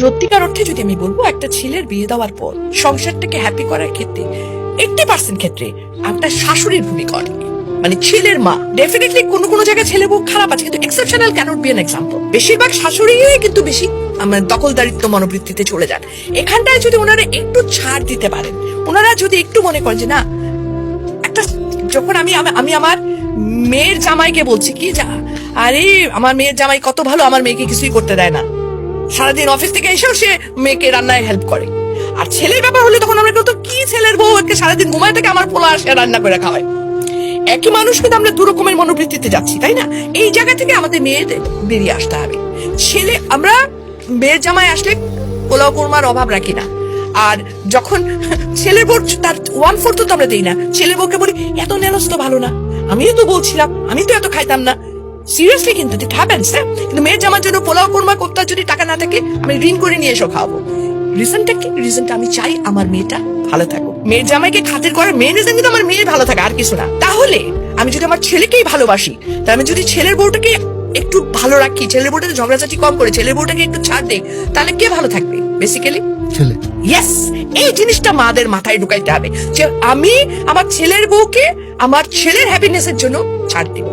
সত্যিকার অর্থে যদি আমি বলবো, একটা ছেলের বিয়ে দেওয়ার পর সংসারটাকে হ্যাপি করার ক্ষেত্রে 80% ক্ষেত্রে আপনার শাশুড়ির ভূমিকা অনেক। মানে ছেলের মা, ডেফিনেটলি কোনো কোনো জায়গায় ছেলে বউ খারাপ আছে, কিন্তু exceptional cannot be an example. বেশিরভাগ শাশুড়ি কিন্তু বেশি আমার দখলদারিত্ব মনোবৃত্তিতে চলে যান। এখানটায় যদি ওনারা একটু ছাড় দিতে পারেন, ওনারা যদি একটু মনে করেন যে না, একটা যখন আমি আমি আমার মেয়ের জামাইকে বলছি কি, যা আরে আমার মেয়ের জামাই কত ভালো, আমার মেয়েকে কিছুই করতে দেয় না, সারাদিন অফিস থেকে এসেও সে মেয়েকে রান্নায় হেল্প করে। আর ছেলের ব্যাপার হলে তখন আমরা তো কি, ছেলের বউ একে সারাদিন ঘুমায় থেকে আমার পোলা আসে রান্না করে খাওয়ায়। একই মানুষ, কিন্তু আমরা দু রকমের মনোবৃত্তিতে যাচ্ছি, তাই না? এই জায়গা থেকে আমাদের মেয়েদের বেরিয়ে আসতে হবে। ছেলে, আমরা মেয়ের জামাই আসলে পোলাও কোরমার অভাব রাখি না, আর যখন ছেলের বউ তার 1/4 তো আমরা দিই না, ছেলের বউকে বলি এত নেলস তো ভালো না, আমিও তো বলছিলাম, আমি তো এত খাইতাম না। সিরিয়াসলি কিন্তু ইট হ্যাপেন্স। কিন্তু মেয়ের জামার জন্য পোলাও কোরমা করতে যদি টাকা না থাকে, আমি ঋণ করে নিয়ে এসো খাওয়াবো। রিজনটা কি? রিজনটা আমি চাই আমার মেয়েটা ভালো থাকুক। মেয়ের জামাইকে খাতির করে মেন রিজন কিন্তু আমার মেয়ে ভালো থাকে, আর কিছু না। তাহলে আমি যদি আমার ছেলেকেই ভালোবাসি, তাহলে আমি যদি ছেলের বউটাকে একটু ভালো রাখি, ছেলের বউটাকে ঝগড়াঝাটি কম করে ছেলের বউটাকে একটু ছাড় দেই, তাহলে কে ভালো থাকবে? বেসিক্যালি ছেলে। ইয়েস, এই জিনিসটা মাদের মাথায় ঢুকাইতে হবে যে আমি আমার ছেলের বউকে আমার ছেলের হ্যাপিনেসের জন্য ছাড় দিব।